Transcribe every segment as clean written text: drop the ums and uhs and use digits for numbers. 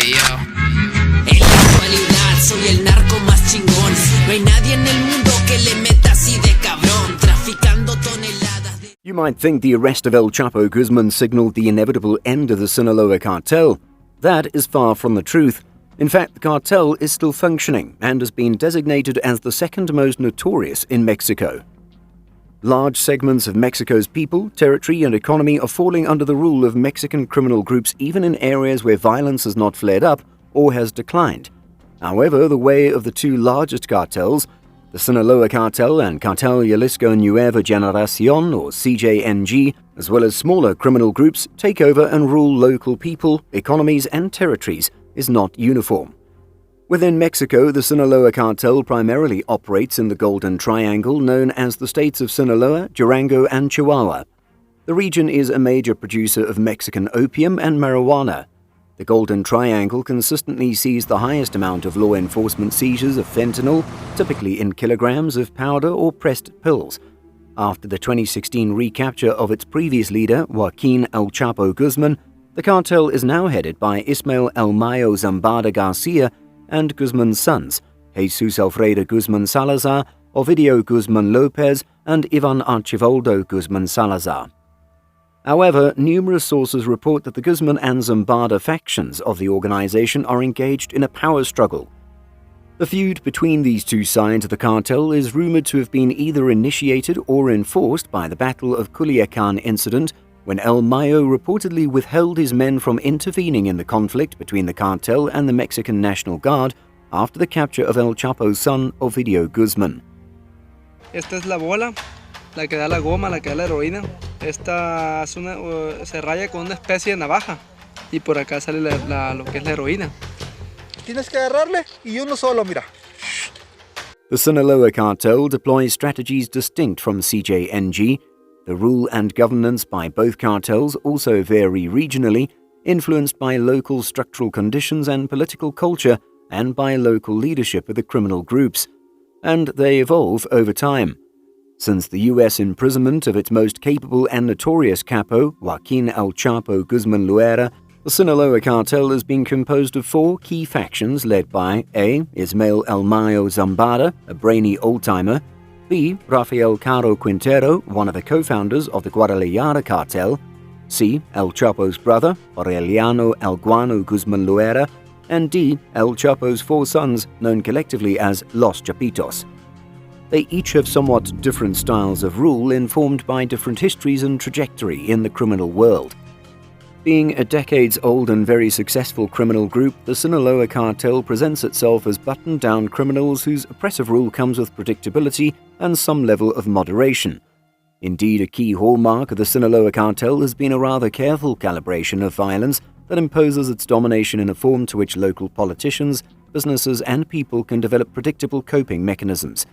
En la actualidad soy el narco más chingón. No hay nadie en el mundo que le meta así de cabrón. Traficando toneladas de... You might think the arrest of El Chapo Guzman signaled the inevitable end of the Sinaloa Cartel. That is far from the truth. In fact, the cartel is still functioning and has been designated as the second most notorious in Mexico. Large segments of Mexico's people, territory and economy are falling under the rule of Mexican criminal groups even in areas where violence has not flared up or has declined. However, the way of the two largest cartels, the Sinaloa Cartel and Cartel Jalisco Nueva Generación or CJNG, as well as smaller criminal groups, take over and rule local people, economies and territories, is not uniform. Within Mexico, the Sinaloa Cartel primarily operates in the Golden Triangle known as the states of Sinaloa, Durango and Chihuahua. The region is a major producer of Mexican opium and marijuana. The Golden Triangle consistently sees the highest amount of law enforcement seizures of fentanyl, typically in kilograms of powder or pressed pills. After the 2016 recapture of its previous leader, Joaquin El Chapo Guzman, the cartel is now headed by Ismael El Mayo Zambada Garcia and Guzman's sons, Jesus Alfredo Guzman Salazar, Ovidio Guzman Lopez, and Ivan Archivaldo Guzman Salazar. However, numerous sources report that the Guzman and Zambada factions of the organization are engaged in a power struggle. The feud between these two sides of the cartel is rumored to have been either initiated or enforced by the Battle of Culiacan incident, when El Mayo reportedly withheld his men from intervening in the conflict between the cartel and the Mexican National Guard after the capture of El Chapo's son, Ovidio Guzman. Esta es la bola, la que da la goma, la que da la heroína. Esta es se raya con una especie de navaja y por acá sale lo que es la heroína. Tienes que agarrarle y uno solo, mira. The Sinaloa Cartel deploys strategies distinct from CJNG. The rule and governance by both cartels also vary regionally, influenced by local structural conditions and political culture, and by local leadership of the criminal groups. And they evolve over time. Since the U.S. imprisonment of its most capable and notorious capo, Joaquin El Chapo Guzman Loera, the Sinaloa Cartel has been composed of four key factions led by A. Ismael El Mayo Zambada, a brainy old-timer, B. Rafael Caro Quintero, one of the co-founders of the Guadalajara cartel, C. El Chapo's brother, Aureliano El Guano Guzman Loera, and D. El Chapo's four sons, known collectively as Los Chapitos. They each have somewhat different styles of rule informed by different histories and trajectory in the criminal world. Being a decades-old and very successful criminal group, the Sinaloa Cartel presents itself as buttoned-down criminals whose oppressive rule comes with predictability and some level of moderation. Indeed, a key hallmark of the Sinaloa Cartel has been a rather careful calibration of violence that imposes its domination in a form to which local politicians, businesses and people can develop predictable coping mechanisms.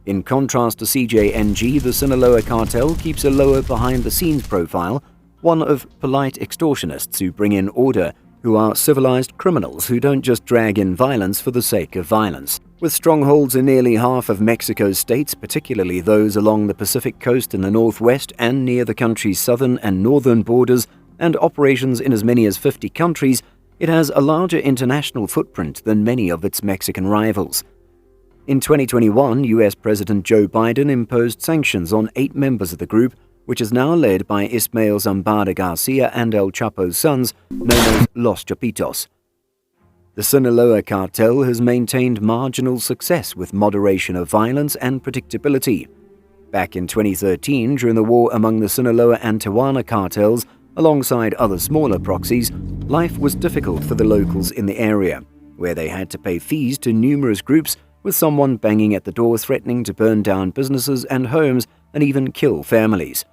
In contrast to CJNG, the Sinaloa Cartel keeps a lower behind-the-scenes profile, one of polite extortionists who bring in order, who are civilized criminals who don't just drag in violence for the sake of violence. With strongholds in nearly half of Mexico's states, particularly those along the Pacific coast in the northwest and near the country's southern and northern borders, and operations in as many as 50 countries, it has a larger international footprint than many of its Mexican rivals. In 2021, US President Joe Biden imposed sanctions on 8 members of the group, which is now led by Ismael Zambada Garcia and El Chapo's sons, known as Los Chapitos. The Sinaloa Cartel has maintained marginal success with moderation of violence and predictability. Back in 2013, during the war among the Sinaloa and Tijuana cartels, alongside other smaller proxies, life was difficult for the locals in the area, where they had to pay fees to numerous groups, with someone banging at the door threatening to burn down businesses and homes and even kill families.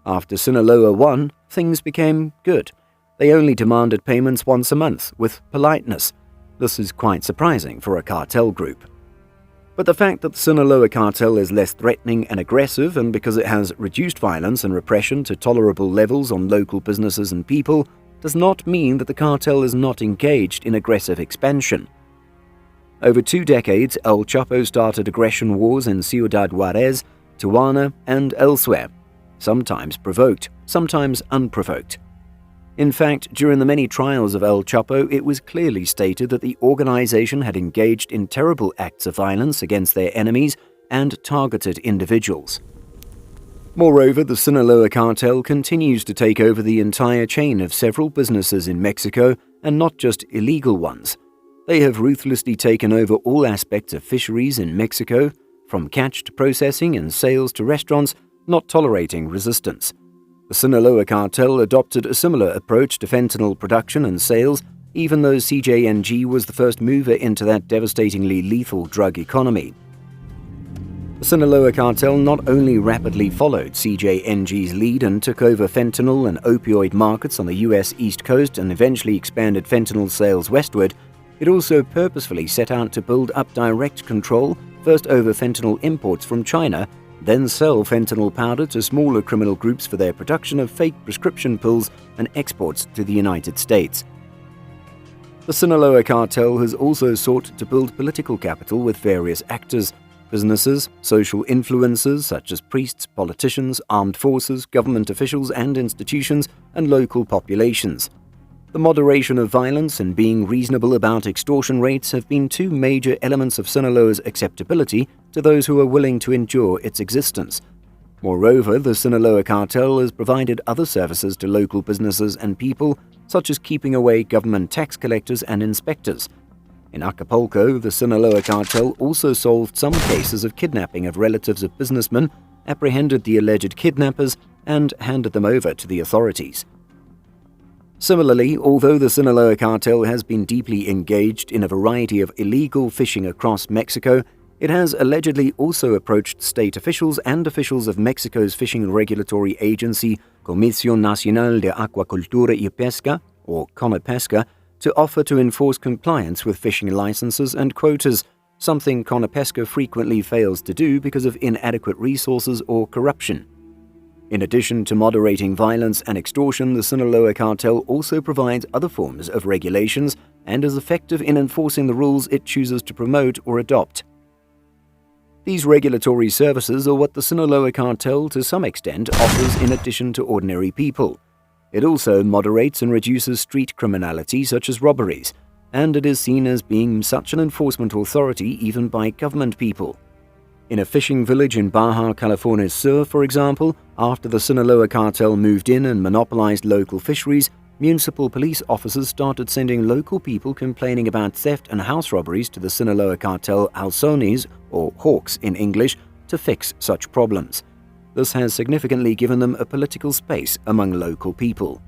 After Sinaloa won, things became good. They only demanded payments once a month, with politeness. This is quite surprising for a cartel group. But the fact that the Sinaloa Cartel is less threatening and aggressive, and because it has reduced violence and repression to tolerable levels on local businesses and people, does not mean that the cartel is not engaged in aggressive expansion. Over 2 decades, El Chapo started aggression wars in Ciudad Juarez, Tijuana, and elsewhere, sometimes provoked, sometimes unprovoked. In fact, during the many trials of El Chapo, it was clearly stated that the organization had engaged in terrible acts of violence against their enemies and targeted individuals. Moreover, the Sinaloa Cartel continues to take over the entire chain of several businesses in Mexico, and not just illegal ones. They have ruthlessly taken over all aspects of fisheries in Mexico, from catch to processing and sales to restaurants, not tolerating resistance. The Sinaloa Cartel adopted a similar approach to fentanyl production and sales, even though CJNG was the first mover into that devastatingly lethal drug economy. The Sinaloa Cartel not only rapidly followed CJNG's lead and took over fentanyl and opioid markets on the US East Coast and eventually expanded fentanyl sales westward, it also purposefully set out to build up direct control, first over fentanyl imports from China, then sell fentanyl powder to smaller criminal groups for their production of fake prescription pills and exports to the United States. The Sinaloa Cartel has also sought to build political capital with various actors, businesses, social influencers such as priests, politicians, armed forces, government officials and institutions, and local populations. The moderation of violence and being reasonable about extortion rates have been two major elements of Sinaloa's acceptability to those who are willing to endure its existence. Moreover, the Sinaloa Cartel has provided other services to local businesses and people, such as keeping away government tax collectors and inspectors. In Acapulco, the Sinaloa Cartel also solved some cases of kidnapping of relatives of businessmen, apprehended the alleged kidnappers, and handed them over to the authorities. Similarly, although the Sinaloa Cartel has been deeply engaged in a variety of illegal fishing across Mexico, it has allegedly also approached state officials and officials of Mexico's fishing regulatory agency, Comisión Nacional de Acuacultura y Pesca, or CONAPESCA, to offer to enforce compliance with fishing licenses and quotas, something CONAPESCA frequently fails to do because of inadequate resources or corruption. In addition to moderating violence and extortion, the Sinaloa Cartel also provides other forms of regulations and is effective in enforcing the rules it chooses to promote or adopt. These regulatory services are what the Sinaloa Cartel to some extent offers in addition to ordinary people. It also moderates and reduces street criminality such as robberies, and it is seen as being such an enforcement authority even by government people. In a fishing village in Baja California Sur, for example, after the Sinaloa Cartel moved in and monopolized local fisheries, municipal police officers started sending local people complaining about theft and house robberies to the Sinaloa Cartel halcones, or hawks in English, to fix such problems. This has significantly given them a political space among local people.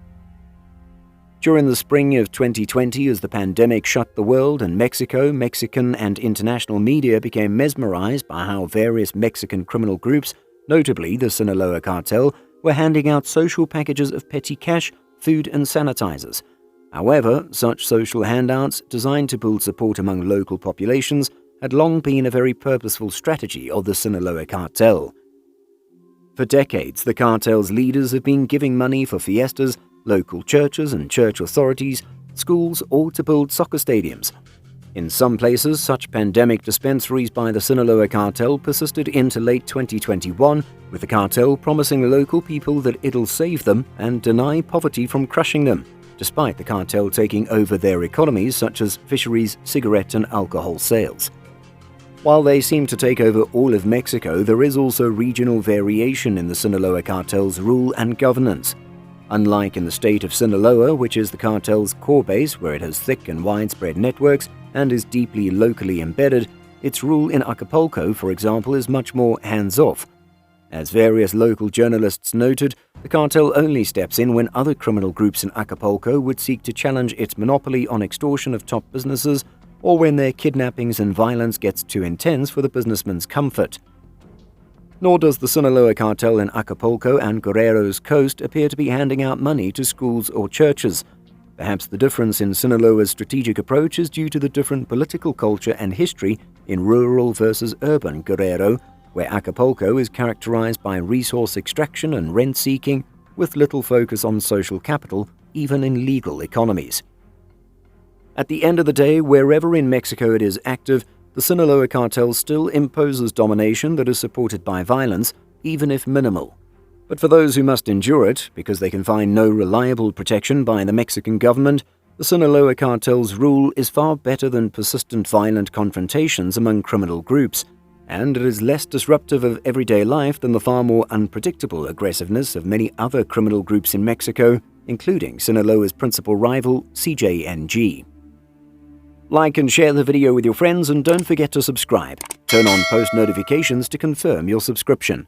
During the spring of 2020, as the pandemic shut the world and Mexican and international media became mesmerized by how various Mexican criminal groups, notably the Sinaloa Cartel, were handing out social packages of petty cash, food and sanitizers. However, such social handouts, designed to build support among local populations, had long been a very purposeful strategy of the Sinaloa Cartel. For decades, the cartel's leaders have been giving money for fiestas, local churches and church authorities, schools, or to build soccer stadiums. In some places, such pandemic dispensaries by the Sinaloa Cartel persisted into late 2021, with the cartel promising local people that it'll save them and deny poverty from crushing them, despite the cartel taking over their economies such as fisheries, cigarette and alcohol sales. While they seem to take over all of Mexico, there is also regional variation in the Sinaloa Cartel's rule and governance. Unlike in the state of Sinaloa, which is the cartel's core base where it has thick and widespread networks and is deeply locally embedded, its rule in Acapulco, for example, is much more hands-off. As various local journalists noted, the cartel only steps in when other criminal groups in Acapulco would seek to challenge its monopoly on extortion of top businesses, or when their kidnappings and violence gets too intense for the businessman's comfort. Nor does the Sinaloa Cartel in Acapulco and Guerrero's coast appear to be handing out money to schools or churches. Perhaps the difference in Sinaloa's strategic approach is due to the different political culture and history in rural versus urban Guerrero, where Acapulco is characterized by resource extraction and rent-seeking, with little focus on social capital, even in legal economies. At the end of the day, wherever in Mexico it is active, the Sinaloa Cartel still imposes domination that is supported by violence, even if minimal. But for those who must endure it because they can find no reliable protection by the Mexican government, the Sinaloa Cartel's rule is far better than persistent violent confrontations among criminal groups, and it is less disruptive of everyday life than the far more unpredictable aggressiveness of many other criminal groups in Mexico, including Sinaloa's principal rival, CJNG. Like and share the video with your friends, and don't forget to subscribe. Turn on post notifications to confirm your subscription.